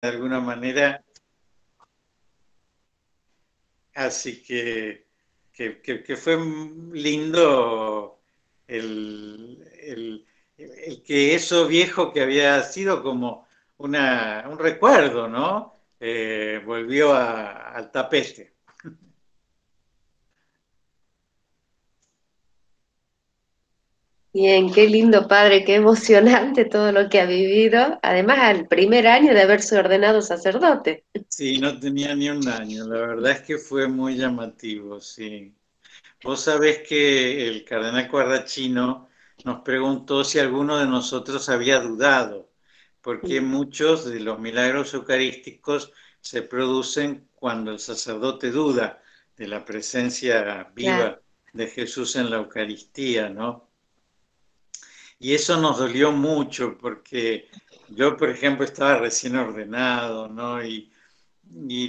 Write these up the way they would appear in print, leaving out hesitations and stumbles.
de alguna manera. Así que fue lindo el que eso viejo que había sido como un recuerdo, ¿no? Volvió al tapete. Bien, qué lindo padre, qué emocionante todo lo que ha vivido. Además, al primer año de haberse ordenado sacerdote. Sí, no tenía ni un año. La verdad es que fue muy llamativo, sí. Vos sabés que el cardenal Guarrachino nos preguntó si alguno de nosotros había dudado, porque muchos de los milagros eucarísticos se producen cuando el sacerdote duda de la presencia Claro. viva de Jesús en la Eucaristía, ¿no? Y eso nos dolió mucho porque yo, por ejemplo, estaba recién ordenado, ¿no? Y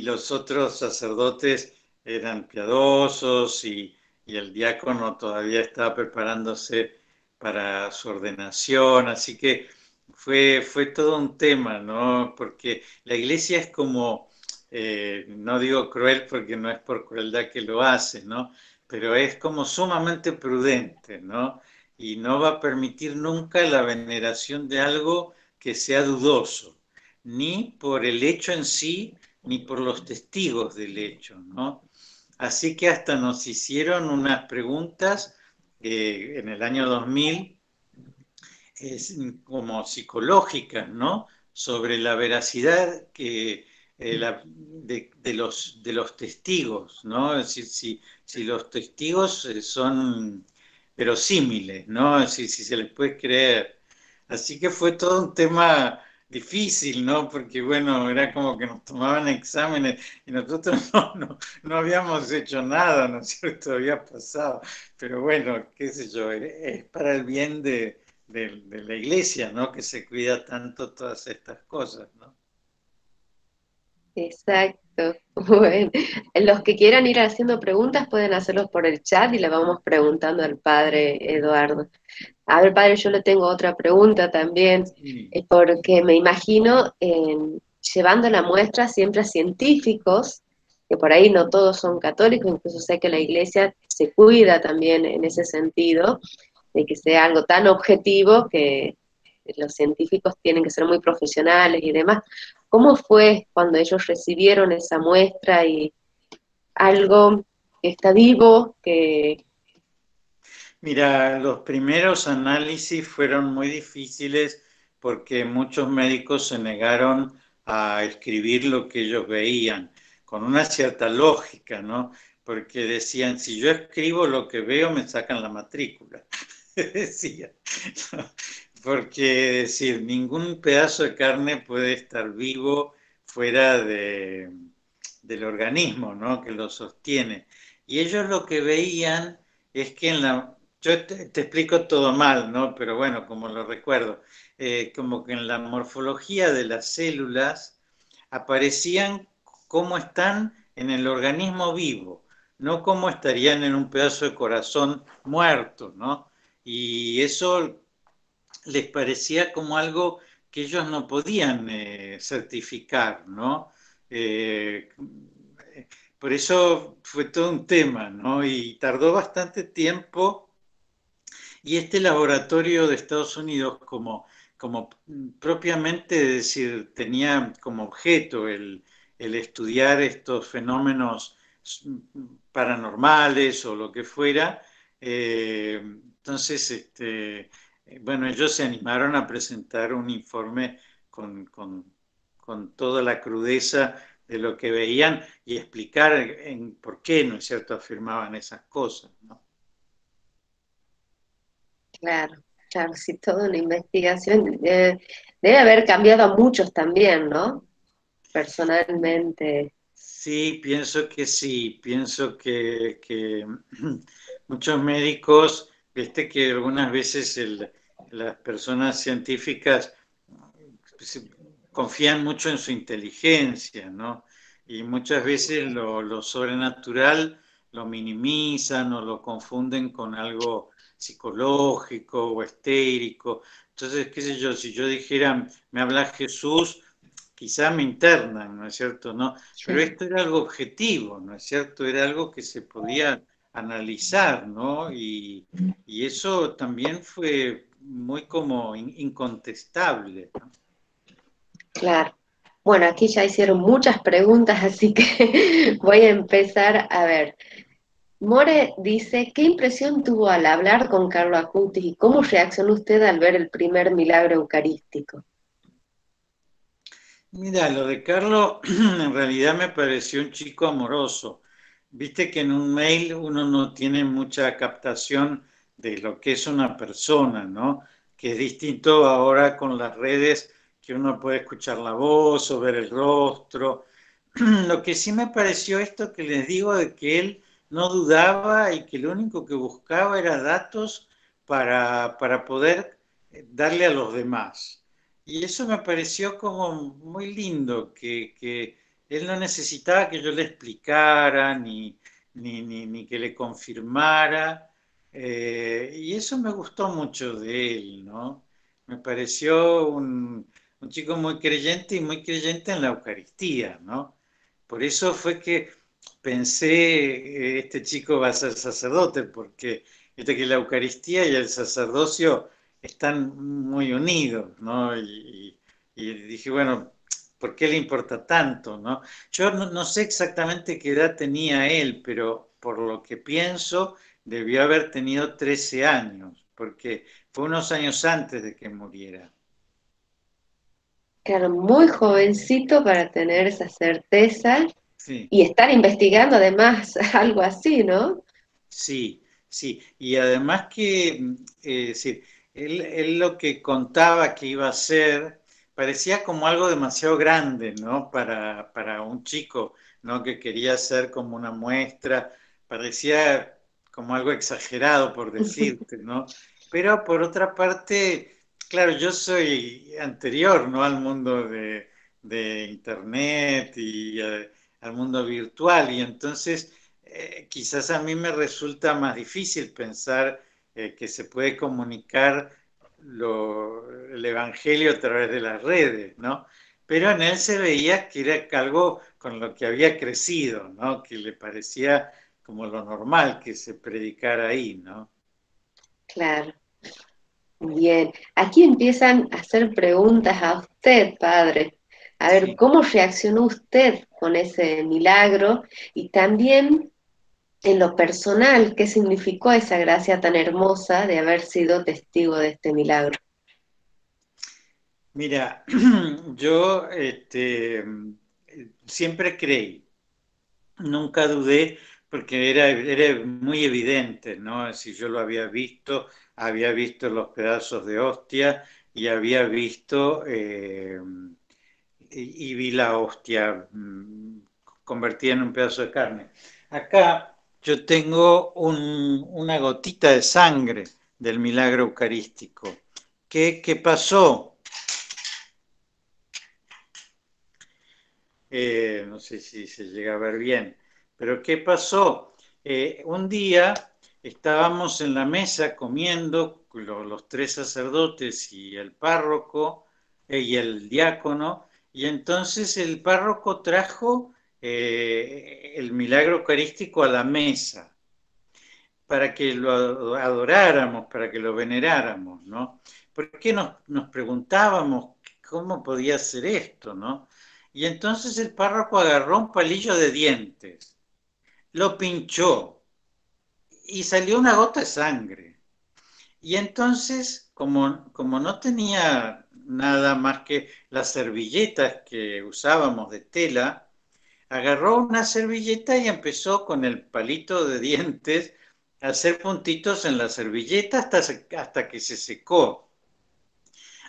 los otros sacerdotes eran piadosos y el diácono todavía estaba preparándose para su ordenación, así que fue todo un tema, ¿no? Porque la iglesia es como, no digo cruel porque no es por crueldad que lo hace, ¿no? Pero es como sumamente prudente, ¿no? Y no va a permitir nunca la veneración de algo que sea dudoso, ni por el hecho en sí, ni por los testigos del hecho, ¿no? Así que hasta nos hicieron unas preguntas en el año 2000 como psicológicas, ¿no? Sobre la veracidad de los testigos, ¿no? Es decir, si los testigos son verosímiles, ¿no? Es decir, si se les puede creer. Así que fue todo un tema difícil, ¿no? Porque, bueno, era como que nos tomaban exámenes y nosotros no habíamos hecho nada, ¿no es cierto? Había pasado. Pero bueno, qué sé yo, es para el bien de la iglesia, ¿no? Que se cuida tanto todas estas cosas, ¿no? Exacto. Bueno, los que quieran ir haciendo preguntas pueden hacerlos por el chat y le vamos preguntando al padre Eduardo. A ver, padre, yo le tengo otra pregunta también, Sí, porque me imagino llevando la muestra siempre a científicos, que por ahí no todos son católicos, incluso sé que la iglesia se cuida también en ese sentido, de que sea algo tan objetivo que los científicos tienen que ser muy profesionales y demás. ¿Cómo fue cuando ellos recibieron esa muestra y algo que está vivo, que... mira, los primeros análisis fueron muy difíciles porque muchos médicos se negaron a escribir lo que ellos veían, con una cierta lógica, ¿no? Porque decían, si yo escribo lo que veo, me sacan la matrícula. Decía, ¿no? Porque decir, ningún pedazo de carne puede estar vivo fuera del organismo, ¿no? Que lo sostiene. Y ellos lo que veían es que yo te explico todo mal, ¿no? Pero bueno, como lo recuerdo, como que en la morfología de las células aparecían cómo están en el organismo vivo, no cómo estarían en un pedazo de corazón muerto, ¿no? Y eso les parecía como algo que ellos no podían certificar, ¿no? Eh, por eso fue todo un tema, ¿no? Y tardó bastante tiempo. Y este laboratorio de Estados Unidos, como propiamente decir, tenía como objeto el estudiar estos fenómenos paranormales o lo que fuera, entonces, bueno, ellos se animaron a presentar un informe con, con, con toda la crudeza de lo que veían y explicar por qué, ¿no es cierto?, afirmaban esas cosas, ¿no? Claro, claro, sí, toda una investigación. Debe haber cambiado a muchos también, ¿no? Personalmente. Sí, pienso que sí, pienso que muchos médicos, viste que algunas veces las personas científicas pues, confían mucho en su inteligencia, ¿no? Y muchas veces lo sobrenatural lo minimizan o lo confunden con algo psicológico o estérico. Entonces, qué sé yo, si yo dijera, me habla Jesús, quizá me internan, ¿no es cierto? No, pero Sí. esto era algo objetivo, ¿no es cierto? Era algo que se podía analizar, ¿no? Y eso también fue muy como incontestable, ¿no? Claro. Bueno, aquí ya hicieron muchas preguntas, así que voy a empezar a ver. More dice, ¿qué impresión tuvo al hablar con Carlo Acutis y cómo reaccionó usted al ver el primer milagro eucarístico? Mira, lo de Carlos en realidad me pareció un chico amoroso. Viste que en un mail uno no tiene mucha captación de lo que es una persona, ¿no? Que es distinto ahora con las redes, que uno puede escuchar la voz o ver el rostro. Lo que sí me pareció esto que les digo de que él no dudaba y que lo único que buscaba era datos para poder darle a los demás. Y eso me pareció como muy lindo, que él no necesitaba que yo le explicara ni que le confirmara. Y eso me gustó mucho de él, ¿no? Me pareció un chico muy creyente y muy creyente en la Eucaristía, ¿no? Por eso fue que pensé, este chico va a ser sacerdote, porque viste que la Eucaristía y el sacerdocio están muy unidos, ¿no? Y dije, bueno, ¿por qué le importa tanto, no? Yo no sé exactamente qué edad tenía él, pero por lo que pienso, debió haber tenido 13 años, porque fue unos años antes de que muriera. Claro, muy jovencito para tener esa certeza Sí. y estar investigando además algo así, ¿no? Sí, sí, y además que, sí, él lo que contaba que iba a hacer parecía como algo demasiado grande, ¿no? Para un chico, ¿no? Que quería hacer como una muestra, parecía como algo exagerado, por decirte, ¿no? Pero por otra parte, claro, yo soy anterior, ¿no? Al mundo de Internet y al mundo virtual, y entonces quizás a mí me resulta más difícil pensar que se puede comunicar el Evangelio a través de las redes, ¿no? Pero en él se veía que era algo con lo que había crecido, ¿no? Que le parecía como lo normal que se predicara ahí, ¿no? Claro, bien. Aquí empiezan a hacer preguntas a usted, padre. A ver, Sí. ¿cómo reaccionó usted con ese milagro? Y también, en lo personal, ¿qué significó esa gracia tan hermosa de haber sido testigo de este milagro? Mira, yo siempre creí, nunca dudé porque era muy evidente, ¿no? Si yo lo había visto los pedazos de hostia y había visto y vi la hostia convertida en un pedazo de carne. Acá yo tengo una gotita de sangre del milagro eucarístico. ¿Qué pasó? No sé si se llega a ver bien, pero ¿qué pasó? Un día estábamos en la mesa comiendo los tres sacerdotes y el párroco y el diácono, y entonces el párroco trajo el milagro eucarístico a la mesa para que lo adoráramos, para que lo veneráramos, ¿no? Porque nos preguntábamos cómo podía ser esto, ¿no? Y entonces el párroco agarró un palillo de dientes, lo pinchó y salió una gota de sangre. Y entonces, como no tenía nada más que las servilletas que usábamos de tela, agarró una servilleta y empezó con el palito de dientes a hacer puntitos en la servilleta hasta que se secó.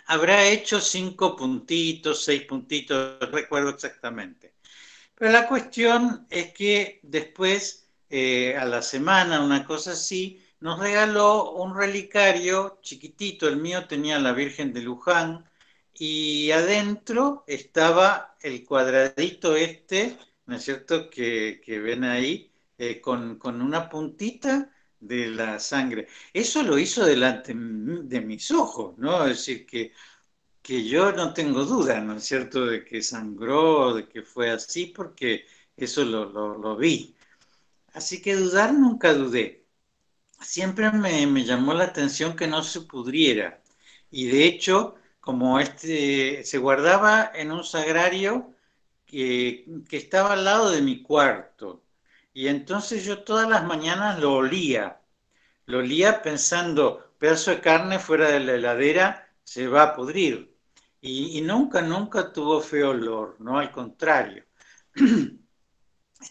Habrá hecho 5 puntitos, 6 puntitos, no recuerdo exactamente. Pero la cuestión es que después, a la semana, una cosa así, nos regaló un relicario chiquitito. El mío tenía la Virgen de Luján y adentro estaba el cuadradito este, ¿no es cierto?, que ven ahí, con una puntita de la sangre. Eso lo hizo delante de mis ojos, ¿no? Es decir, que que yo no tengo duda, ¿no es cierto?, de que sangró, de que fue así, porque eso lo vi. Así que dudar nunca dudé. Siempre me llamó la atención que no se pudriera. Y de hecho, como este se guardaba en un sagrario que estaba al lado de mi cuarto. Y entonces yo todas las mañanas lo olía pensando, pedazo de carne fuera de la heladera se va a pudrir. Y nunca, nunca tuvo feo olor, ¿no? Al contrario.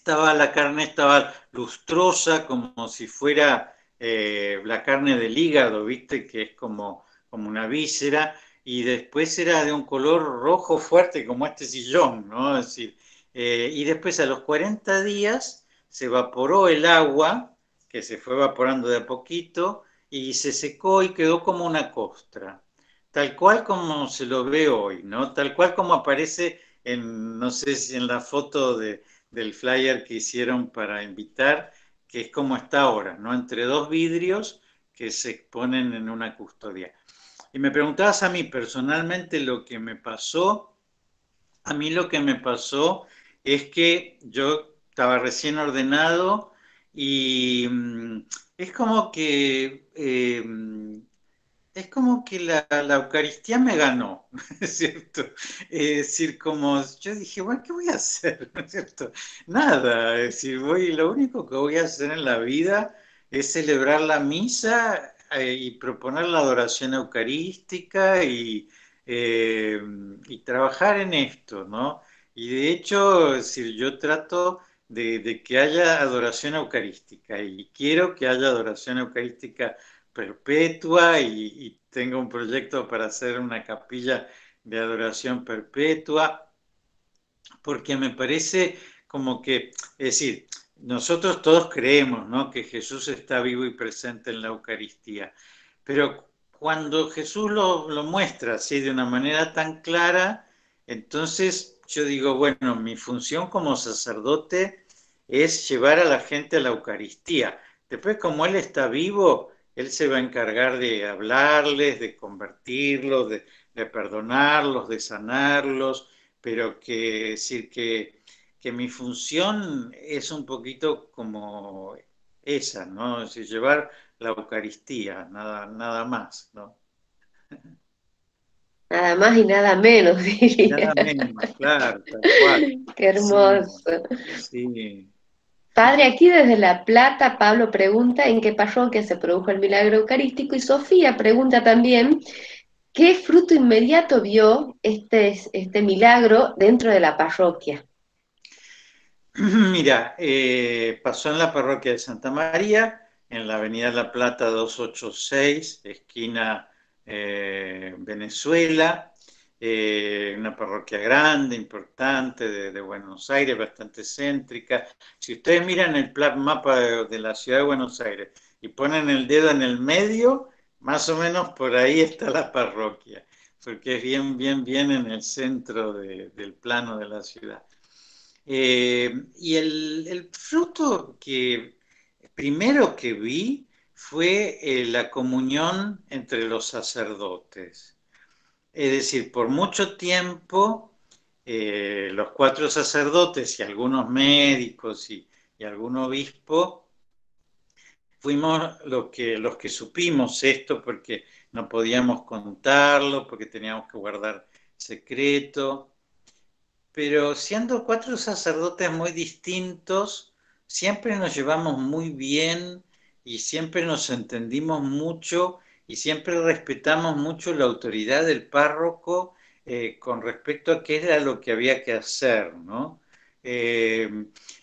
La carne estaba lustrosa, como si fuera la carne del hígado, ¿viste? Que es como una víscera, y después era de un color rojo fuerte, como este sillón, ¿no? Es decir, y después a los 40 días se evaporó el agua, que se fue evaporando de a poquito, y se secó y quedó como una costra, tal cual como se lo ve hoy, ¿no? Tal cual como aparece en, no sé si en la foto del flyer que hicieron para invitar, que es como está ahora, ¿no? Entre dos vidrios que se exponen en una custodia. Y me preguntabas a mí personalmente lo que me pasó. A mí lo que me pasó es que yo estaba recién ordenado y es como que es como que la Eucaristía me ganó, ¿no es cierto? Es decir, como yo dije, bueno, ¿qué voy a hacer? ¿No es cierto? Nada, es decir, lo único que voy a hacer en la vida es celebrar la misa y proponer la adoración eucarística eh, y trabajar en esto, ¿no? Y de hecho, es decir, yo trato de que haya adoración eucarística y quiero que haya adoración eucarística perpetua y tengo un proyecto para hacer una capilla de adoración perpetua, porque me parece como que, es decir, nosotros todos creemos, ¿no?, que Jesús está vivo y presente en la Eucaristía, pero cuando Jesús lo muestra así de una manera tan clara, entonces yo digo, bueno, mi función como sacerdote es llevar a la gente a la Eucaristía. Después, como Él está vivo, Él se va a encargar de hablarles, de convertirlos, de perdonarlos, de sanarlos, pero que decir que mi función es un poquito como esa, ¿no? Es decir, llevar la Eucaristía, nada, nada más, ¿no? Nada más y nada menos, Y diría. nada menos, claro, tal cual. Qué Sí, hermoso. sí. Padre, aquí desde La Plata, Pablo pregunta en qué parroquia se produjo el milagro eucarístico y Sofía pregunta también qué fruto inmediato vio este milagro dentro de la parroquia. Mira, pasó en la parroquia de Santa María, en la avenida La Plata 286, esquina Venezuela, una parroquia grande, importante de Buenos Aires, bastante céntrica. Si ustedes miran el mapa de la ciudad de Buenos Aires y ponen el dedo en el medio, más o menos por ahí está la parroquia, porque es bien, bien, bien en el centro del plano de la ciudad. Y el fruto que primero que vi fue la comunión entre los sacerdotes. Es decir, por mucho tiempo los cuatro sacerdotes y algunos médicos y algún obispo fuimos los que supimos esto porque no podíamos contarlo, porque teníamos que guardar secreto, pero siendo cuatro sacerdotes muy distintos, siempre nos llevamos muy bien y siempre nos entendimos mucho y siempre respetamos mucho la autoridad del párroco con respecto a qué era lo que había que hacer, ¿no? Eh,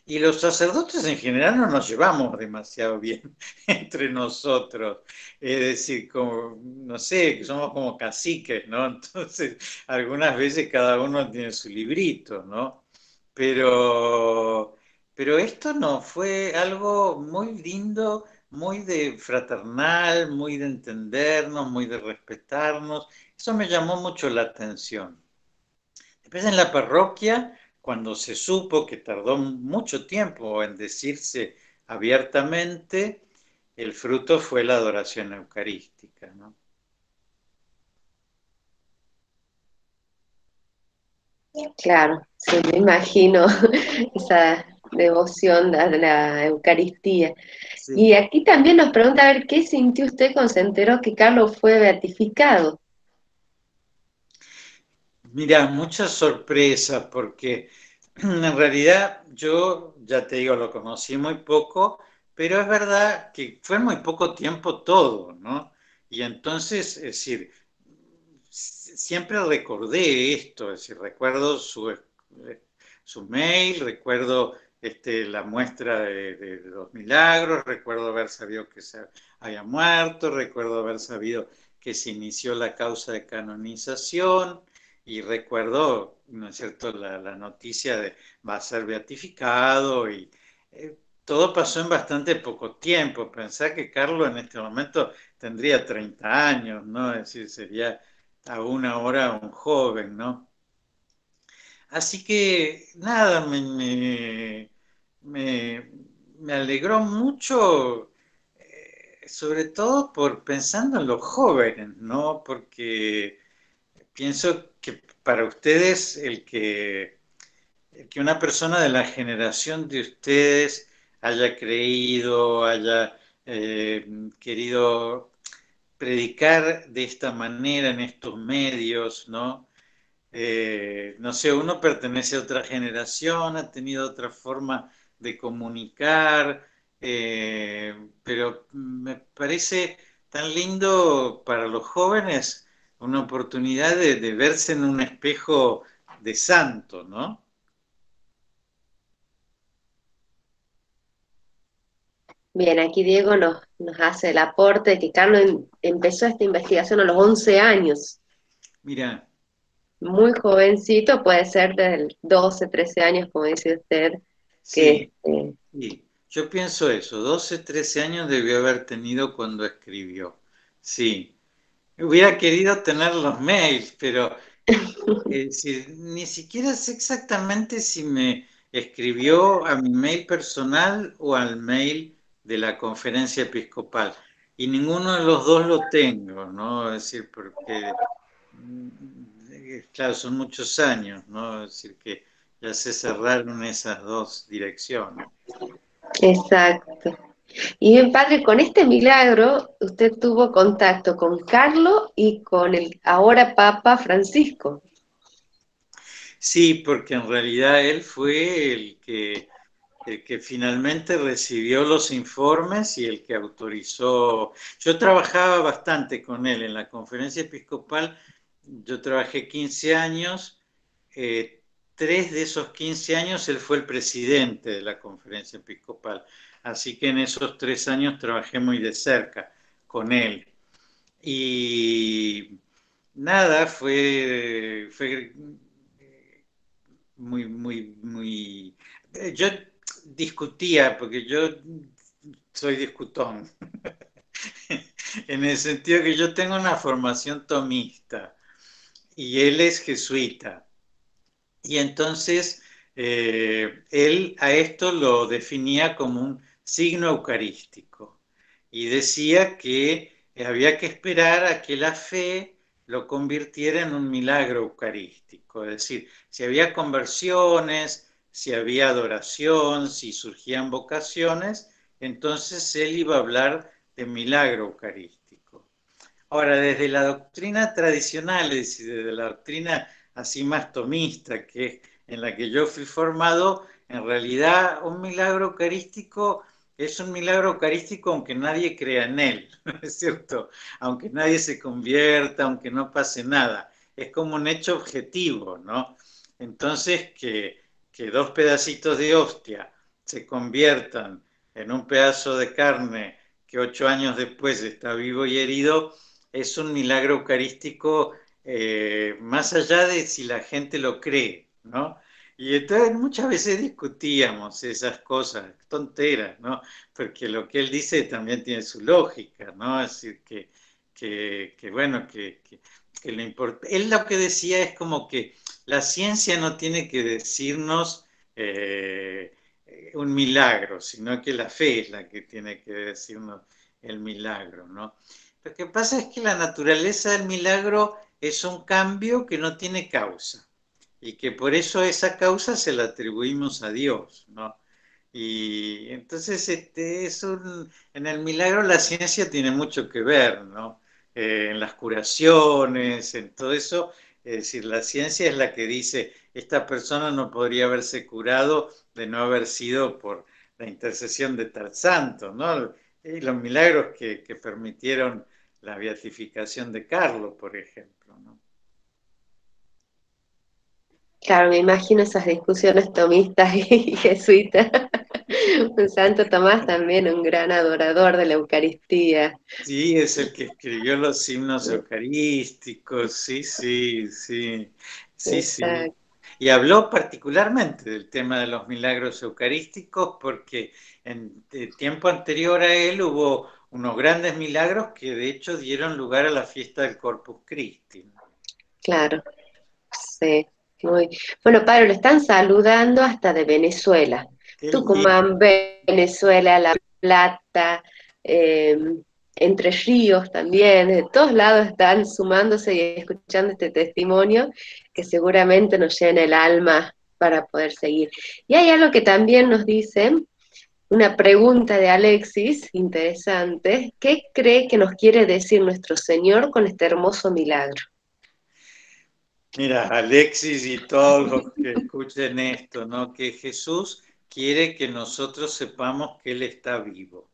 y los sacerdotes en general no nos llevamos demasiado bien entre nosotros, es decir, como, no sé, somos como caciques, ¿no? Entonces algunas veces cada uno tiene su librito, ¿no? Pero, pero esto no, fue algo muy lindo, muy de fraternal, muy de entendernos, muy de respetarnos. Eso me llamó mucho la atención. Después en la parroquia, cuando se supo que tardó mucho tiempo en decirse abiertamente, el fruto fue la adoración eucarística, ¿no? Claro, sí, me imagino esa devoción a la Eucaristía. Sí. Y aquí también nos pregunta a ver qué sintió usted cuando se enteró que Carlos fue beatificado. Mira, mucha sorpresa porque en realidad yo, ya te digo, lo conocí muy poco, pero es verdad que fue muy poco tiempo todo, ¿no? Y entonces, es decir, siempre recordé esto, es decir, recuerdo su mail, recuerdo la muestra de los milagros, recuerdo haber sabido que se había muerto, recuerdo haber sabido que se inició la causa de canonización y recuerdo, ¿no es cierto?, la noticia de va a ser beatificado y eh, todo pasó en bastante poco tiempo. Pensá que Carlos en este momento tendría 30 años, ¿no? Es decir, sería aún ahora un joven, ¿no? Así que nada, me- me alegró mucho, sobre todo por pensando en los jóvenes, ¿no? Porque pienso que para ustedes el que una persona de la generación de ustedes haya creído, haya querido predicar de esta manera en estos medios, ¿no? No sé, uno pertenece a otra generación, ha tenido otra forma de comunicar, pero me parece tan lindo para los jóvenes una oportunidad de verse en un espejo de santo, ¿no? Bien, aquí Diego nos hace el aporte de que Carlos empezó esta investigación a los 11 años. Mira, Muy jovencito, puede ser del 12, 13 años, como dice usted, que sí, sí, yo pienso eso, 12, 13 años debió haber tenido cuando escribió, sí. Hubiera querido tener los mails, pero ni siquiera sé exactamente si me escribió a mi mail personal o al mail de la conferencia episcopal. Y ninguno de los dos lo tengo, ¿no? Es decir, porque, claro, son muchos años, ¿no? Es decir, que ya se cerraron esas dos direcciones. exacto. Y bien, padre, con este milagro usted tuvo contacto con Carlos y con el ahora Papa Francisco. Sí, porque en realidad él fue el que finalmente recibió los informes y el que autorizó. Yo trabajaba bastante con él en la conferencia episcopal, yo trabajé 15 años, eh, 3 de esos 15 años él fue el presidente de la conferencia episcopal, así que en esos 3 años trabajé muy de cerca con él. Y nada, fue muy, muy, muy... Yo discutía, porque yo soy discutón, en el sentido que yo tengo una formación tomista y él es jesuita. Y entonces él a esto lo definía como un signo eucarístico y decía que había que esperar a que la fe lo convirtiera en un milagro eucarístico, es decir, si había conversiones, si había adoración, si surgían vocaciones, entonces él iba a hablar de milagro eucarístico. Ahora, desde la doctrina tradicional, es decir, desde la doctrina así más tomista, que es en la que yo fui formado, en realidad un milagro eucarístico es un milagro eucarístico aunque nadie crea en él, ¿no es cierto? Aunque nadie se convierta, aunque no pase nada. Es como un hecho objetivo, ¿no? Entonces, que dos pedacitos de hostia se conviertan en un pedazo de carne que 8 años después está vivo y herido, es un milagro eucarístico más allá de si la gente lo cree, ¿no? Y entonces muchas veces discutíamos esas cosas, tonteras, ¿no? Porque lo que él dice también tiene su lógica, ¿no? Es decir, que bueno, que lo él lo que decía es como que la ciencia no tiene que decirnos un milagro, sino que la fe es la que tiene que decirnos el milagro, ¿no? Lo que pasa es que la naturaleza del milagro es un cambio que no tiene causa. y que por eso esa causa se la atribuimos a Dios, ¿no? Y entonces en el milagro la ciencia tiene mucho que ver, ¿no? En las curaciones, en todo eso, es decir, la ciencia es la que dice, esta persona no podría haberse curado de no haber sido por la intercesión de tal santo, ¿no? Y los milagros que permitieron la beatificación de Carlos, por ejemplo, ¿no? Claro, me imagino esas discusiones tomistas y jesuitas. Un Santo Tomás también, un gran adorador de la Eucaristía. Sí, es el que escribió los himnos eucarísticos, sí, sí, sí, sí, sí. Exacto. Y habló particularmente del tema de los milagros eucarísticos porque en tiempo anterior a él hubo unos grandes milagros que de hecho dieron lugar a la fiesta del Corpus Christi. Claro, sí. Muy... Bueno, Pablo, le están saludando hasta de Venezuela. Qué Tucumán, lindo. Venezuela, La Plata, eh, Entre Ríos también, de todos lados están sumándose y escuchando este testimonio que seguramente nos llena el alma para poder seguir. Y hay algo que también nos dicen, una pregunta de Alexis, interesante. ¿Qué cree que nos quiere decir nuestro Señor con este hermoso milagro? Mira, Alexis y todos los que escuchen esto, ¿no? Que Jesús quiere que nosotros sepamos que Él está vivo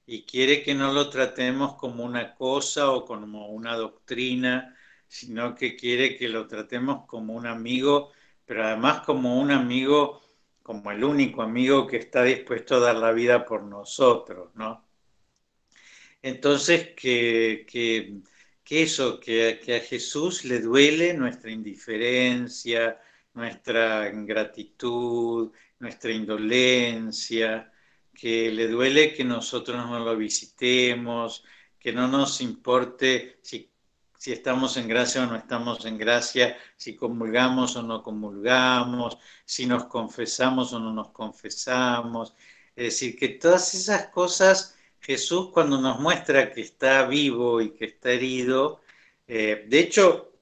y quiere que no lo tratemos como una cosa o como una doctrina, sino que quiere que lo tratemos como un amigo, pero además como un amigo, como el único amigo que está dispuesto a dar la vida por nosotros, ¿no? Entonces, que eso, que a Jesús le duele nuestra indiferencia, nuestra ingratitud, nuestra indolencia, que le duele que nosotros no lo visitemos, que no nos importe si estamos en gracia o no estamos en gracia, si comulgamos o no comulgamos, si nos confesamos o no nos confesamos. Es decir, que todas esas cosas Jesús cuando nos muestra que está vivo y que está herido, de hecho,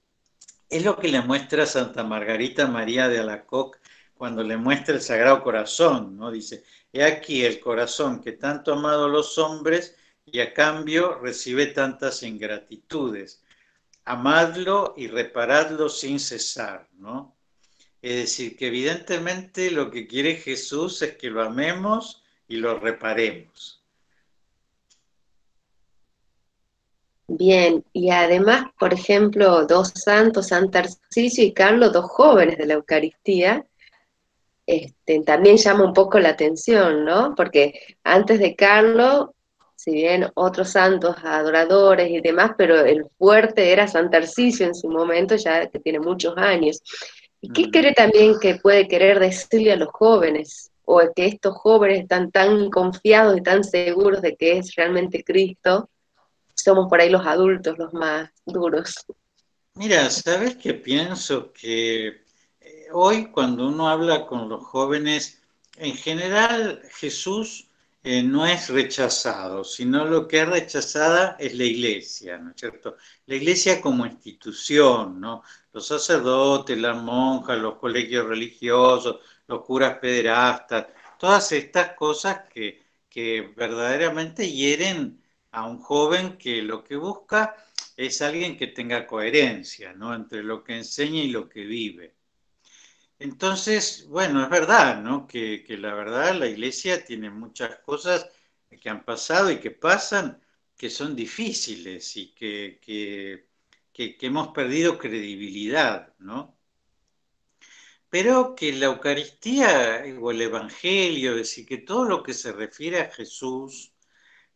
es lo que le muestra Santa Margarita María de Alacoque cuando le muestra el Sagrado Corazón, ¿no? Dice, he aquí el corazón que tanto ha amado a los hombres y a cambio recibe tantas ingratitudes. Amadlo y reparadlo sin cesar, ¿no? Es decir, que evidentemente lo que quiere Jesús es que lo amemos y lo reparemos. Bien, y además, por ejemplo, dos santos, San Tarcisio y Carlos, dos jóvenes de la Eucaristía, también llama un poco la atención, ¿no? Porque antes de Carlos, si bien otros santos adoradores y demás, pero el fuerte era San Tarcisio en su momento, ya que tiene muchos años. ¿Y qué Mm. cree también que puede querer decirle a los jóvenes? O que estos jóvenes están tan confiados y tan seguros de que es realmente Cristo, somos por ahí los adultos los más duros. Mira, ¿sabes qué pienso? Que hoy cuando uno habla con los jóvenes, en general Jesús no es rechazado, sino lo que es rechazada es la iglesia, ¿no es cierto? La iglesia como institución, ¿no? Los sacerdotes, las monjas, los colegios religiosos, los curas pederastas, todas estas cosas que verdaderamente hieren a un joven que lo que busca es alguien que tenga coherencia, ¿no? Entre lo que enseña y lo que vive. Entonces, bueno, es verdad, ¿no? Que la verdad la iglesia tiene muchas cosas que han pasado y que pasan que son difíciles y que hemos perdido credibilidad, ¿no? Pero que la Eucaristía o el Evangelio, es decir, que todo lo que se refiere a Jesús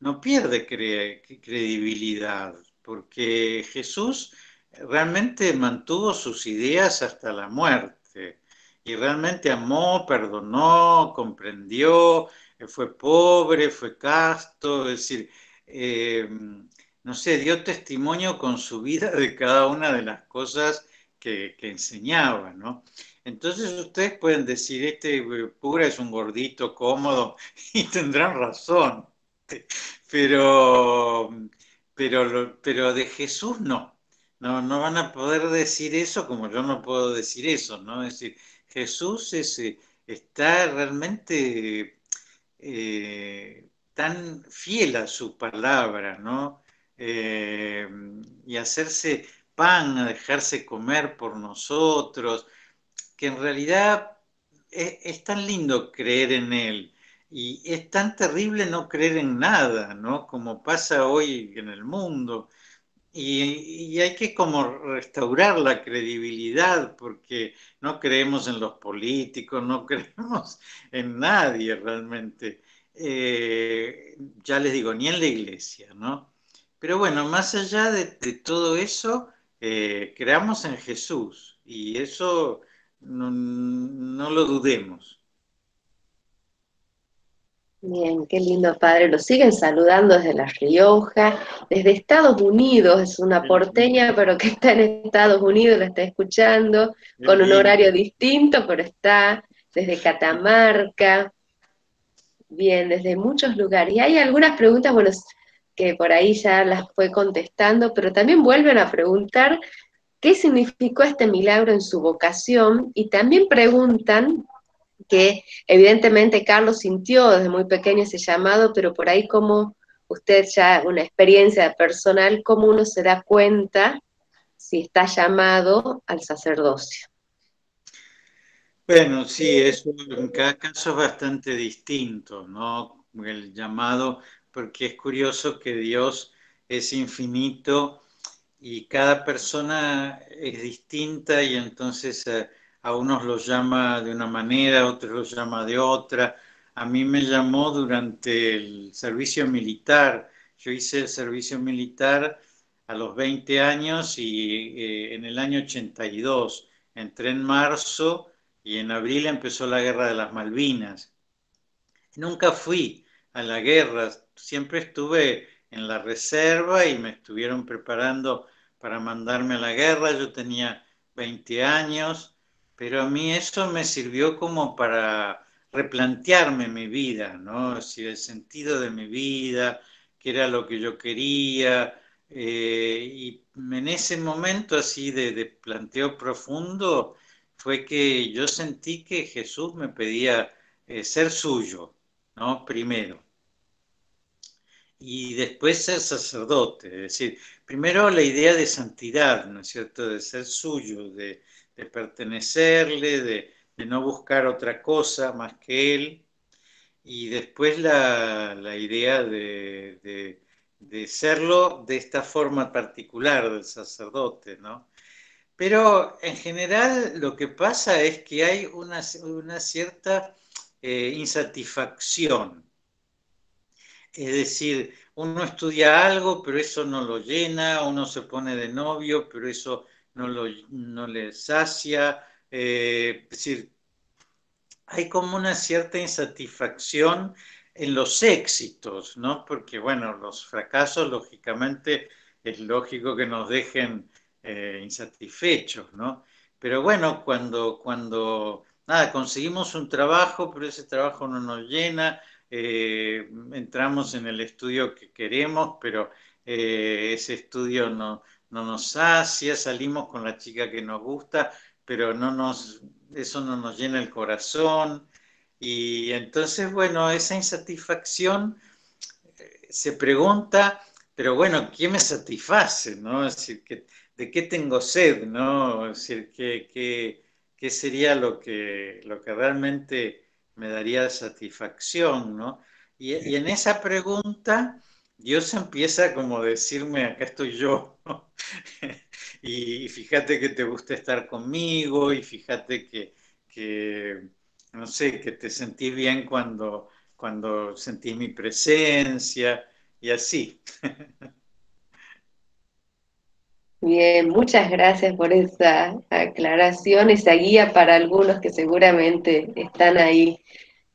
no pierde credibilidad, porque Jesús realmente mantuvo sus ideas hasta la muerte y realmente amó, perdonó, comprendió, fue pobre, fue casto, es decir, eh, no sé, dio testimonio con su vida de cada una de las cosas que enseñaba, ¿no? Entonces ustedes pueden decir, este cura es un gordito cómodo y tendrán razón. Pero, pero de Jesús no. no van a poder decir eso como yo no puedo decir eso, ¿no? Es decir, Jesús está realmente tan fiel a su palabra, ¿no? Eh, y hacerse pan, a dejarse comer por nosotros, que en realidad es tan lindo creer en Él y es tan terrible no creer en nada, ¿no? Como pasa hoy en el mundo. Y hay que como restaurar la credibilidad porque no creemos en los políticos, no creemos en nadie realmente. Ya les digo, ni en la iglesia, ¿no? Pero bueno, más allá de todo eso, creamos en Jesús y eso no lo dudemos. Bien, qué lindo, padre. Lo siguen saludando desde La Rioja, desde Estados Unidos. Es una Qué lindo, porteña, pero que está en Estados Unidos, la está escuchando, qué con un lindo. horario distinto, pero está desde Catamarca. Bien, desde muchos lugares. Y hay algunas preguntas, bueno, que por ahí ya las fue contestando, pero también vuelven a preguntar qué significó este milagro en su vocación y también preguntan que evidentemente Carlos sintió desde muy pequeño ese llamado, pero por ahí como usted ya una experiencia personal, cómo uno se da cuenta si está llamado al sacerdocio. Bueno, sí, eso en cada caso es bastante distinto, ¿no? El llamado, porque es curioso que Dios es infinito y cada persona es distinta y entonces a unos los llama de una manera, a otros los llama de otra. A mí me llamó durante el servicio militar. Yo hice el servicio militar a los 20 años y en el año 82 entré en marzo y en abril empezó la Guerra de las Malvinas. Nunca fui a la guerra, siempre estuve en la reserva y me estuvieron preparando para mandarme a la guerra. Yo tenía 20 años, pero a mí eso me sirvió como para replantearme mi vida, ¿no? Es decir, el sentido de mi vida, qué era lo que yo quería. Y en ese momento así de planteo profundo fue que yo sentí que Jesús me pedía ser suyo, ¿no? Primero. Y después ser sacerdote, es decir, primero la idea de santidad, ¿no es cierto? De ser suyo, de pertenecerle, de no buscar otra cosa más que él. Y después la idea de serlo de esta forma particular del sacerdote, ¿no? Pero en general lo que pasa es que hay una cierta insatisfacción. Es decir, uno estudia algo, pero eso no lo llena, uno se pone de novio, pero eso no le sacia. Es decir, hay como una cierta insatisfacción en los éxitos, ¿no? Porque, bueno, los fracasos, lógicamente, es lógico que nos dejen insatisfechos, ¿no? Pero bueno, nada, conseguimos un trabajo, pero ese trabajo no nos llena, entramos en el estudio que queremos, pero ese estudio no nos sacia, salimos con la chica que nos gusta, pero eso no nos llena el corazón. Y entonces, bueno, esa insatisfacción se pregunta, pero bueno, ¿qué me satisface? ¿No? Es decir, ¿de qué tengo sed? ¿No? Es decir, ¿qué sería lo que realmente me daría satisfacción? ¿No? Y en esa pregunta, Dios empieza como a decirme, acá estoy yo, ¿no? Y fíjate que te gusta estar conmigo, y fíjate que no sé, que te sentís bien cuando sentís mi presencia y así. Bien, muchas gracias por esa aclaración, esa guía para algunos que seguramente están ahí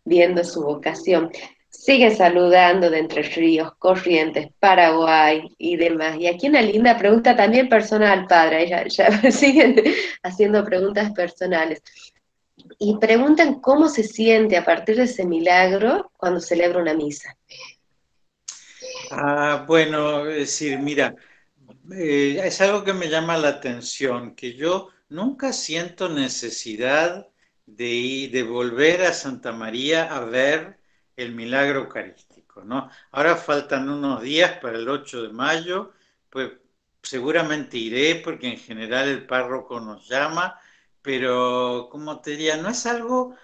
viendo su vocación. Sigue saludando de Entre Ríos, Corrientes, Paraguay y demás. Y aquí una linda pregunta también personal, padre. Ya siguen haciendo preguntas personales. Y preguntan cómo se siente a partir de ese milagro cuando celebra una misa. Bueno, es decir, mira, Es algo que me llama la atención, que yo nunca siento necesidad de volver a Santa María a ver el milagro eucarístico, ¿no? Ahora faltan unos días para el 8 de mayo, pues seguramente iré porque en general el párroco nos llama, pero como te diría, no es algo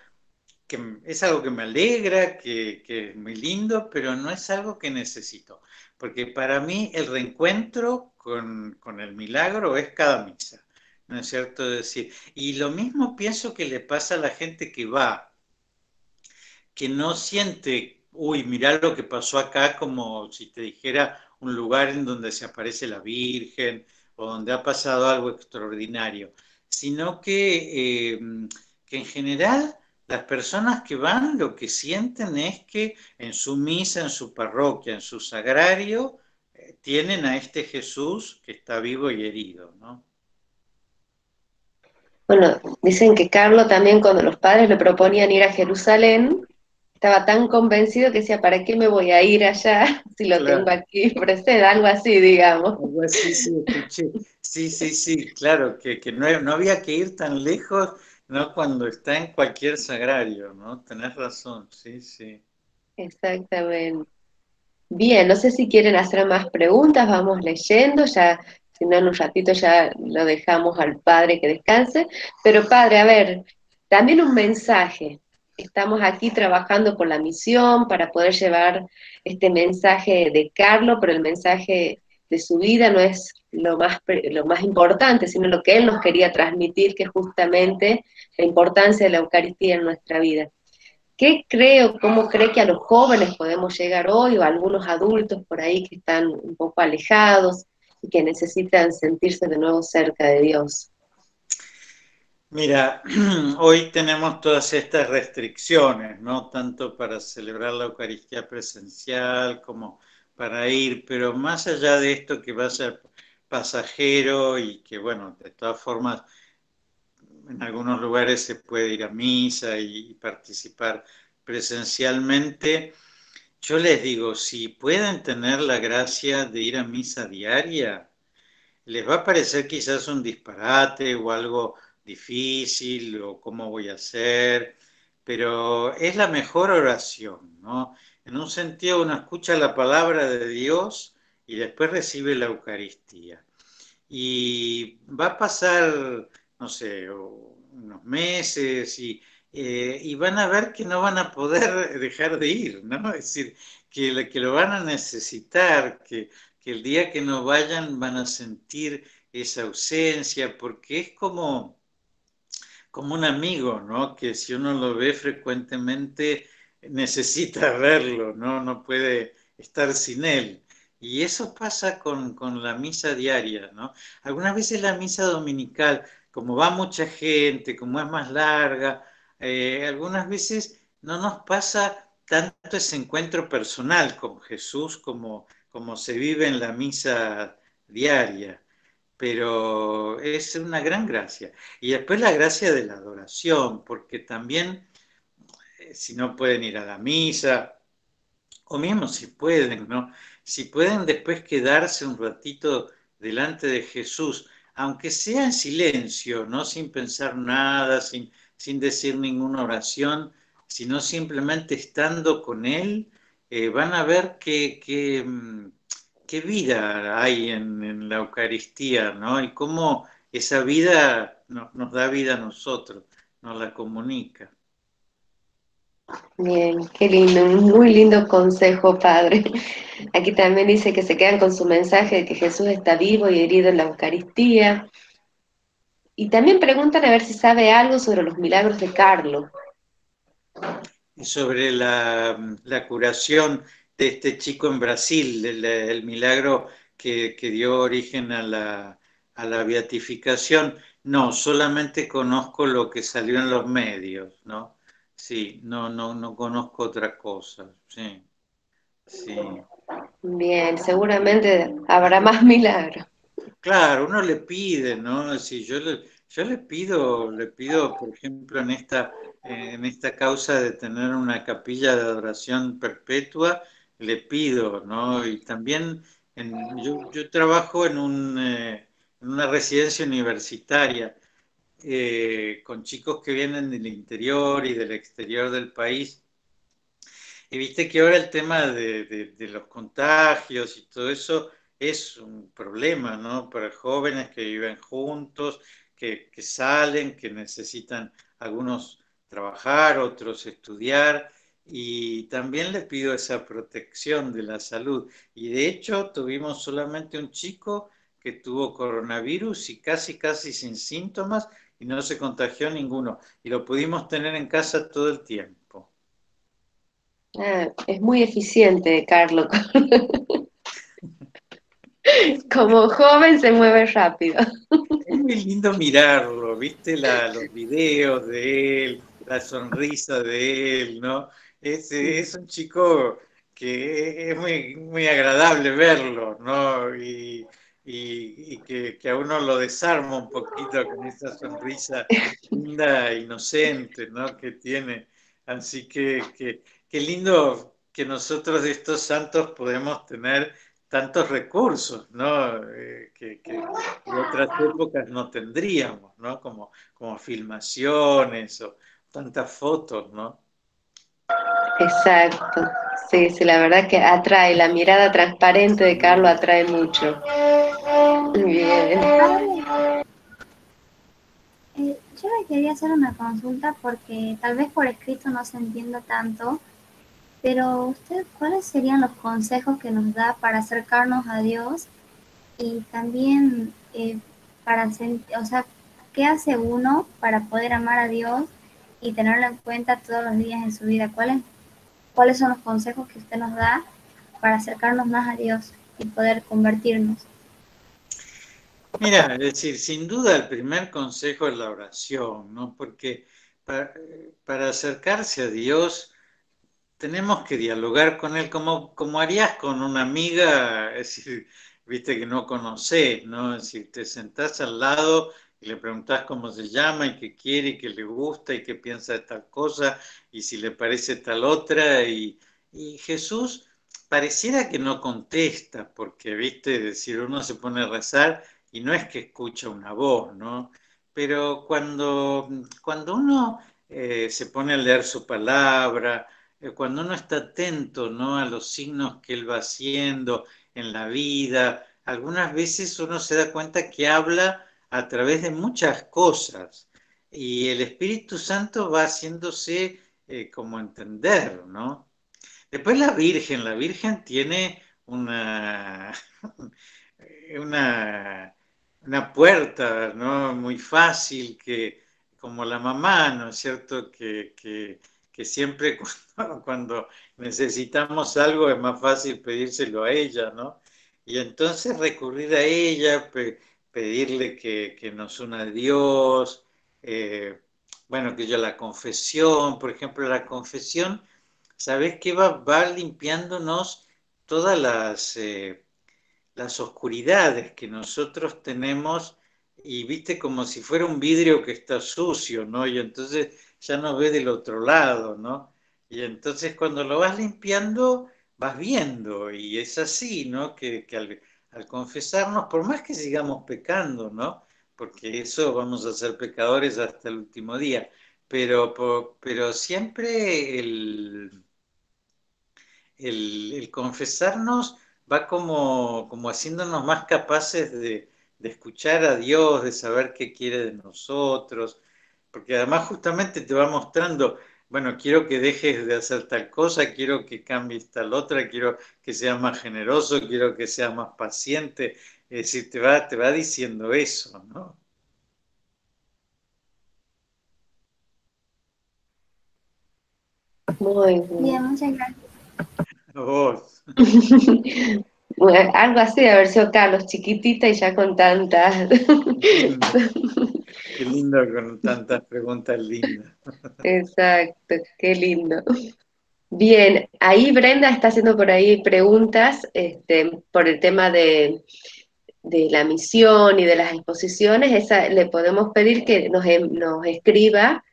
es algo que me alegra, que es muy lindo, pero no es algo que necesito, porque para mí el reencuentro con el milagro es cada misa, ¿no es cierto? Es decir, y lo mismo pienso que le pasa a la gente que va, que no siente, uy, mirá lo que pasó acá, como si te dijera un lugar en donde se aparece la Virgen o donde ha pasado algo extraordinario, sino que en general las personas que van lo que sienten es que en su misa, en su parroquia, en su sagrario, tienen a este Jesús que está vivo y herido, ¿no? Bueno, dicen que Carlos también cuando los padres le proponían ir a Jerusalén, estaba tan convencido que decía, ¿para qué me voy a ir allá si lo tengo Claro. aquí presente? Algo así, digamos. Algo así sí escuché. Sí, sí, sí, claro, que no había que ir tan lejos, ¿no? Cuando está en cualquier sagrario, ¿no? Tenés razón, sí, sí. Exactamente. Bien, no sé si quieren hacer más preguntas, vamos leyendo, ya, si no en un ratito ya lo dejamos al padre que descanse. Pero padre, a ver, también un mensaje. Estamos aquí trabajando por la misión para poder llevar este mensaje de Carlos, pero el mensaje de su vida no es lo más importante, sino lo que él nos quería transmitir, que es justamente la importancia de la Eucaristía en nuestra vida. ¿Qué creo, cómo cree que a los jóvenes podemos llegar hoy o a algunos adultos por ahí que están un poco alejados y que necesitan sentirse de nuevo cerca de Dios? Mira, hoy tenemos todas estas restricciones, ¿no? Tanto para celebrar la Eucaristía presencial como para ir, pero más allá de esto que va a ser pasajero y que, bueno, de todas formas en algunos lugares se puede ir a misa y participar presencialmente. Yo les digo, si pueden tener la gracia de ir a misa diaria, les va a parecer quizás un disparate o algo difícil o cómo voy a hacer, pero es la mejor oración, ¿no? En un sentido uno escucha la palabra de Dios y después recibe la Eucaristía. Y va a pasar, no sé, unos meses y van a ver que no van a poder dejar de ir, ¿no? Es decir, que lo van a necesitar, que el día que no vayan van a sentir esa ausencia, porque es como un amigo, ¿no? Que si uno lo ve frecuentemente necesita verlo, ¿no? No puede estar sin él. Y eso pasa con la misa diaria, ¿no? Algunas veces la misa dominical, como va mucha gente, como es más larga, algunas veces no nos pasa tanto ese encuentro personal con Jesús como se vive en la misa diaria, pero es una gran gracia. Y después la gracia de la adoración, porque también si no pueden ir a la misa, o mismo si pueden, ¿no? Si pueden después quedarse un ratito delante de Jesús, aunque sea en silencio, ¿no? Sin pensar nada, sin decir ninguna oración, sino simplemente estando con Él, van a ver qué vida hay en la Eucaristía, ¿no? Y cómo esa vida nos da vida a nosotros, nos la comunica. Bien, qué lindo, un muy lindo consejo, padre. Aquí también dice que se quedan con su mensaje de que Jesús está vivo y herido en la Eucaristía. Y también preguntan a ver si sabe algo sobre los milagros de Carlos. Y sobre la curación de este chico en Brasil, el milagro que dio origen a la beatificación. No, solamente conozco lo que salió en los medios, ¿no? Sí, no conozco otra cosa. Sí, sí. Bien, seguramente habrá más milagros. Claro, uno le pide, ¿no? Si yo le pido, por ejemplo, en esta causa de tener una capilla de adoración perpetua, le pido, ¿no? Y también Yo trabajo en una residencia universitaria con chicos que vienen del interior y del exterior del país. Y viste que ahora el tema de los contagios y todo eso es un problema, ¿no? Para jóvenes que viven juntos, que salen, que necesitan algunos trabajar, otros estudiar. Y también les pido esa protección de la salud. Y de hecho tuvimos solamente un chico que tuvo coronavirus y casi sin síntomas y no se contagió ninguno. Y lo pudimos tener en casa todo el tiempo. Ah, es muy eficiente, Carlos. Como joven se mueve rápido. Es muy lindo mirarlo, ¿viste? Los videos de él, la sonrisa de él, ¿no? Es un chico que es muy agradable verlo, ¿no? Y que a uno lo desarma un poquito con esa sonrisa linda, inocente, ¿no? Que tiene. Así que qué lindo que nosotros de estos santos podemos tener tantos recursos, ¿no? Que otras épocas no tendríamos, ¿no? Como filmaciones o tantas fotos, ¿no? Exacto. Sí, sí, la verdad que atrae, la mirada transparente de Carlos atrae mucho. Bien. Padre, yo le quería hacer una consulta porque tal vez por escrito no se entienda tanto, pero usted, ¿cuáles serían los consejos que nos da para acercarnos a Dios y también o sea, qué hace uno para poder amar a Dios y tenerlo en cuenta todos los días en su vida? ¿Cuáles son los consejos que usted nos da para acercarnos más a Dios y poder convertirnos? Mira, es decir, sin duda el primer consejo es la oración, ¿no? Porque para acercarse a Dios tenemos que dialogar con Él como harías con una amiga, es decir, viste que no conocés, ¿no? Es decir, te sentás al lado y le preguntás cómo se llama y qué quiere y qué le gusta y qué piensa de tal cosa y si le parece tal otra. Y Jesús pareciera que no contesta, porque, viste, es decir, uno se pone a rezar y no es que escucha una voz, ¿no? Pero cuando uno se pone a leer su palabra, cuando uno está atento, ¿no? A los signos que él va haciendo en la vida, algunas veces uno se da cuenta que habla a través de muchas cosas y el Espíritu Santo va haciéndose como entender, ¿no? Después la Virgen tiene una, una puerta, ¿no? Muy fácil que, como la mamá, ¿no es cierto? Que siempre cuando necesitamos algo es más fácil pedírselo a ella, ¿no? Y entonces recurrir a ella, pedirle que nos una a Dios, bueno, que yo la confesión, por ejemplo, la confesión, ¿sabes qué? Va limpiándonos todas las oscuridades que nosotros tenemos y viste como si fuera un vidrio que está sucio, ¿no? Y entonces ya no ves del otro lado, ¿no? Y entonces cuando lo vas limpiando, vas viendo, y es así, ¿no? Que al confesarnos, por más que sigamos pecando, ¿no? Porque eso vamos a ser pecadores hasta el último día, pero siempre el confesarnos va como haciéndonos más capaces de escuchar a Dios, de saber qué quiere de nosotros, porque además justamente te va mostrando, bueno, quiero que dejes de hacer tal cosa, quiero que cambies tal otra, quiero que seas más generoso, quiero que seas más paciente, es decir, te va diciendo eso, ¿no? Muy bien. Bien, muchas gracias. A vos. Bueno, algo así de haber sido Carlos, chiquitita y ya con tantas. Qué lindo con tantas preguntas lindas. Exacto, qué lindo. Bien, ahí Brenda está haciendo por ahí preguntas por el tema de la misión y de las exposiciones. Esa le podemos pedir que nos escriba.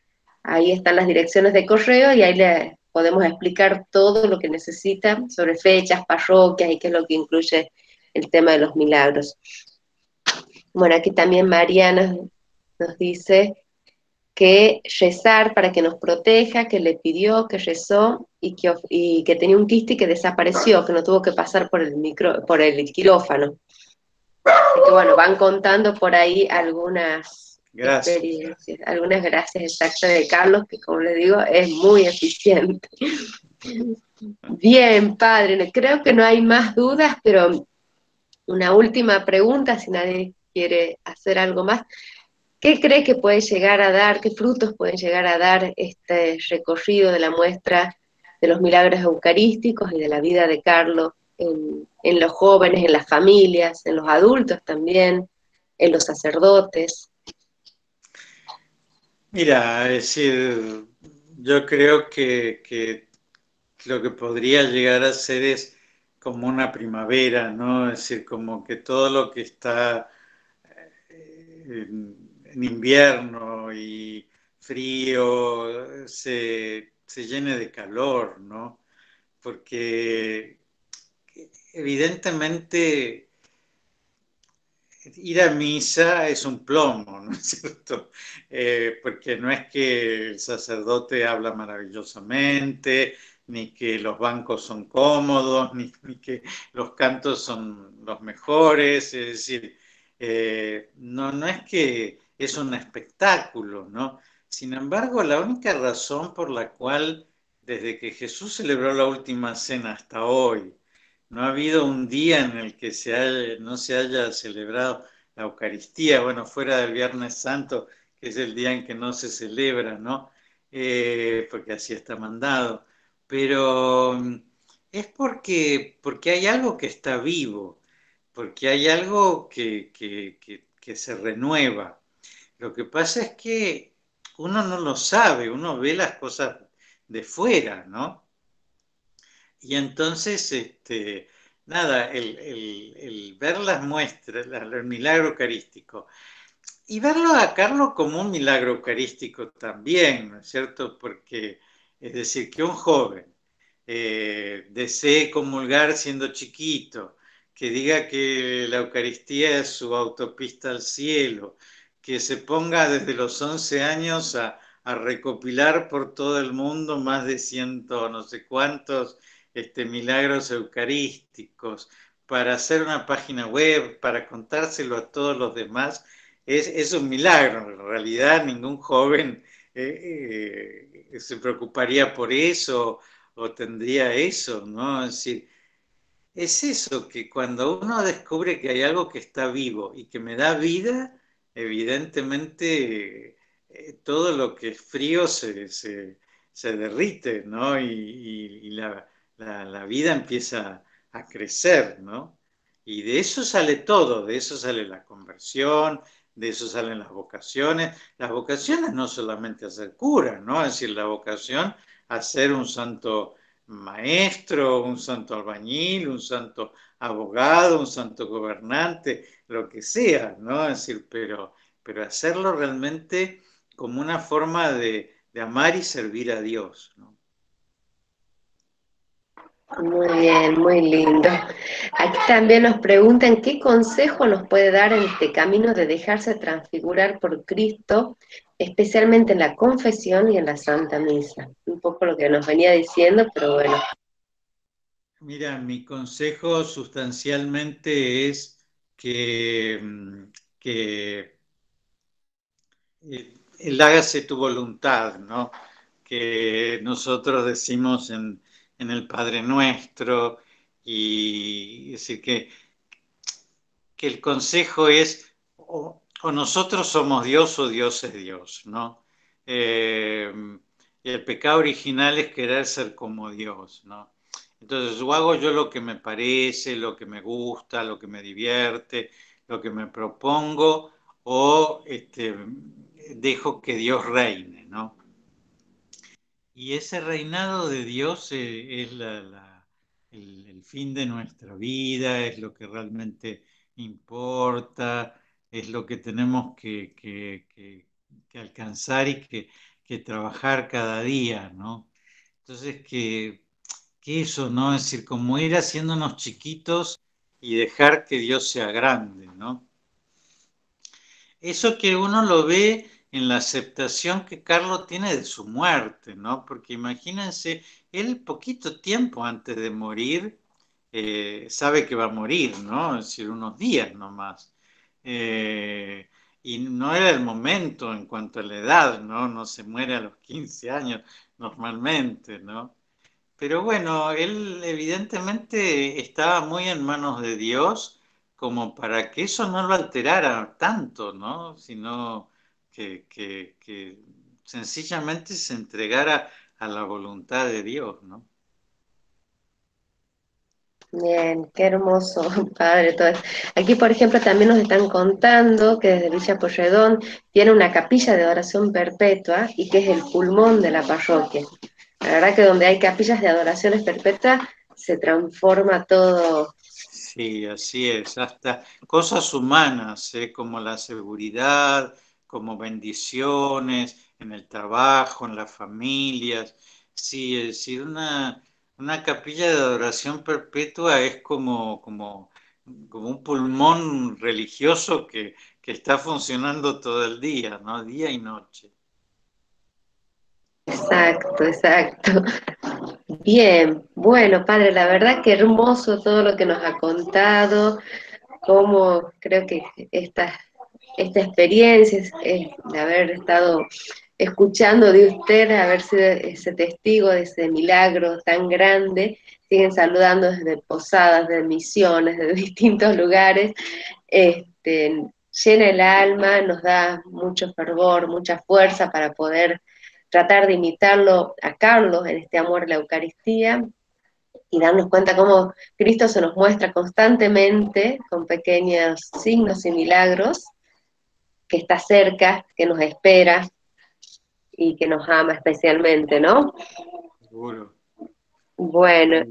Ahí están las direcciones de correo y ahí le podemos explicar todo lo que necesita sobre fechas, parroquias y qué es lo que incluye el tema de los milagros. Bueno, aquí también Mariana nos dice que rezar para que nos proteja, que le pidió, que rezó y que tenía un quiste que desapareció, que no tuvo que pasar por por el quirófano. Así que bueno, van contando por ahí algunas experiencias, algunas gracias exactas de Carlos, que como les digo, es muy eficiente. Bien, padre, creo que no hay más dudas, pero una última pregunta, si nadie quiere hacer algo más. ¿Qué cree que puede llegar a dar, qué frutos pueden llegar a dar este recorrido de la muestra de los milagros eucarísticos y de la vida de Carlos en los jóvenes, en las familias, en los adultos también, en los sacerdotes? Mira, es decir, yo creo que lo que podría llegar a ser es como una primavera, ¿no? Es decir, como que todo lo que está en invierno y frío se llene de calor, ¿no? Porque evidentemente ir a misa es un plomo, ¿no es cierto? Porque no es que el sacerdote habla maravillosamente, ni que los bancos son cómodos, ni que los cantos son los mejores, es decir, no es que es un espectáculo, ¿no? Sin embargo, la única razón por la cual desde que Jesús celebró la última cena hasta hoy, no ha habido un día en el que no se haya celebrado la Eucaristía, bueno, fuera del Viernes Santo, que es el día en que no se celebra, ¿no? Porque así está mandado. Pero es porque hay algo que está vivo, porque hay algo que se renueva. Lo que pasa es que uno no lo sabe, uno ve las cosas de fuera, ¿no? Y entonces, nada, el ver las muestras, el milagro eucarístico, y verlo a Carlos como un milagro eucarístico también, ¿no es cierto? Porque, es decir, que un joven desee comulgar siendo chiquito, que diga que la Eucaristía es su autopista al cielo, que se ponga desde los 11 años a recopilar por todo el mundo más de ciento no sé cuántos milagros eucarísticos, para hacer una página web, para contárselo a todos los demás, es un milagro. En realidad ningún joven se preocuparía por eso o tendría eso, ¿no? Es decir, es eso, que cuando uno descubre que hay algo que está vivo y que me da vida, evidentemente todo lo que es frío se derrite, ¿no? Y la vida empieza a crecer, ¿no? Y de eso sale todo, de eso sale la conversión, de eso salen las vocaciones. Las vocaciones no solamente a ser cura, ¿no? Es decir, la vocación a ser un santo maestro, un santo albañil, un santo abogado, un santo gobernante, lo que sea, ¿no? Es decir, pero hacerlo realmente como una forma de amar y servir a Dios, ¿no? Muy bien, muy lindo. Aquí también nos preguntan qué consejo nos puede dar en este camino de dejarse transfigurar por Cristo, especialmente en la confesión y en la Santa Misa. Un poco lo que nos venía diciendo, pero bueno. Mira, mi consejo sustancialmente es que el hágase tu voluntad, ¿no? Que nosotros decimos en el Padre Nuestro, y es decir, que el consejo es o nosotros somos Dios o Dios es Dios, ¿no? Eh, y el pecado original es querer ser como Dios, ¿no? Entonces, o hago yo lo que me parece, lo que me gusta, lo que me divierte, lo que me propongo, o dejo que Dios reine, ¿no? Y ese reinado de Dios es el fin de nuestra vida, es lo que realmente importa, es lo que tenemos que alcanzar y que trabajar cada día, ¿no? Entonces, que eso, ¿no? Es decir, como ir haciéndonos chiquitos y dejar que Dios sea grande, ¿no? Eso que uno lo ve en la aceptación que Carlos tiene de su muerte, ¿no? Porque imagínense, él poquito tiempo antes de morir sabe que va a morir, ¿no? Es decir, unos días nomás. Eh, y no era el momento en cuanto a la edad, ¿no? No se muere a los 15 años normalmente, ¿no? Pero bueno, él evidentemente estaba muy en manos de Dios como para que eso no lo alterara tanto, ¿no? Sino que sencillamente se entregara a la voluntad de Dios, ¿no? Bien, qué hermoso, padre. Todo esto. Aquí, por ejemplo, también nos están contando que desde Villa Porredón tiene una capilla de adoración perpetua y que es el pulmón de la parroquia. La verdad que donde hay capillas de adoraciones perpetuas se transforma todo. Sí, así es. Hasta cosas humanas, como la seguridad, como bendiciones en el trabajo, en las familias. Sí, es decir, una capilla de adoración perpetua es como un pulmón religioso que está funcionando todo el día, ¿no? Día y noche. Exacto, exacto. Bien, bueno, padre, la verdad que hermoso todo lo que nos ha contado, cómo creo que esta experiencia de haber estado escuchando de usted, haber sido ese testigo de ese milagro tan grande, siguen saludando desde Posadas, de Misiones, de distintos lugares, llena el alma, nos da mucho fervor, mucha fuerza para poder tratar de imitarlo a Carlos en este amor a la Eucaristía y darnos cuenta cómo Cristo se nos muestra constantemente con pequeños signos y milagros, que está cerca, que nos espera y que nos ama especialmente, ¿no? Seguro. Bueno,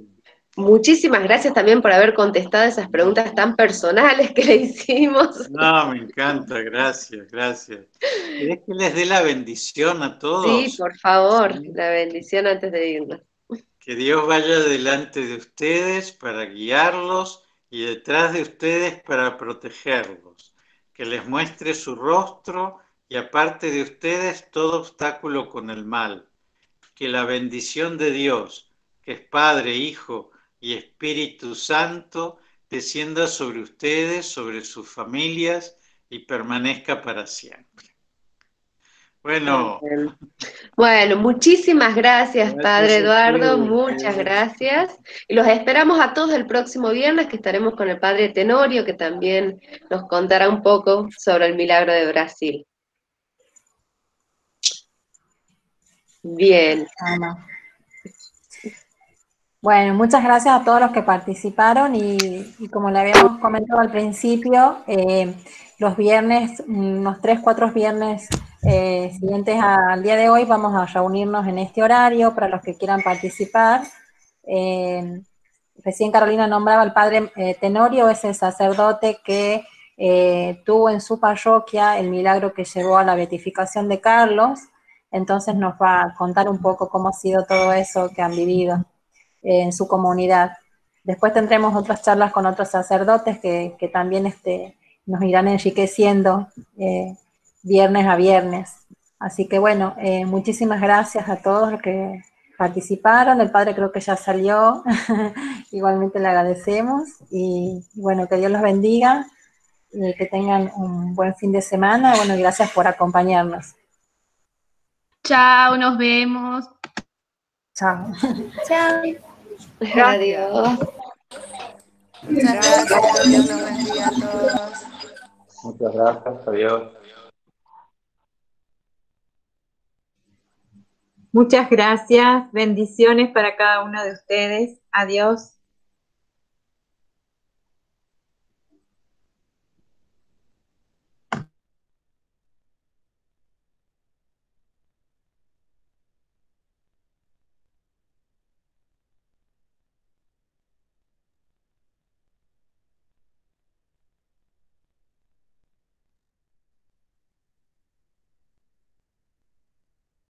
muchísimas gracias también por haber contestado esas preguntas tan personales que le hicimos. No, me encanta, gracias, gracias. ¿Querés que les dé la bendición a Sí, todos? por favor, Sí. la bendición antes de irnos. Que Dios vaya delante de ustedes para guiarlos y detrás de ustedes para protegerlos. Que les muestre su rostro y aparte de ustedes todo obstáculo con el mal. Que la bendición de Dios, que es Padre, Hijo y Espíritu Santo, descienda sobre ustedes, sobre sus familias y permanezca para siempre. Bueno, Amén. Bueno, muchísimas gracias, gracias Padre a Eduardo, muchas ustedes. gracias. Y los esperamos a todos el próximo viernes, que estaremos con el Padre Tenorio, que también nos contará un poco sobre el milagro de Brasil. Bien. Ana. Bueno, muchas gracias a todos los que participaron y como le habíamos comentado al principio, los viernes, unos 3, 4 viernes siguientes al día de hoy, vamos a reunirnos en este horario para los que quieran participar. Recién Carolina nombraba al padre Tenorio, es el sacerdote que tuvo en su parroquia el milagro que llevó a la beatificación de Carlos, entonces nos va a contar un poco cómo ha sido todo eso que han vivido en su comunidad. Después tendremos otras charlas con otros sacerdotes que también nos irán enriqueciendo viernes a viernes. Así que bueno, muchísimas gracias a todos los que participaron. El padre creo que ya salió. Igualmente le agradecemos. Y bueno, que Dios los bendiga y que tengan un buen fin de semana. Bueno, y gracias por acompañarnos. Chao, nos vemos. Chao. Chao. Adiós. Muchas gracias, Dios los bendiga a todos. Muchas gracias, adiós. Muchas gracias, bendiciones para cada uno de ustedes. Adiós.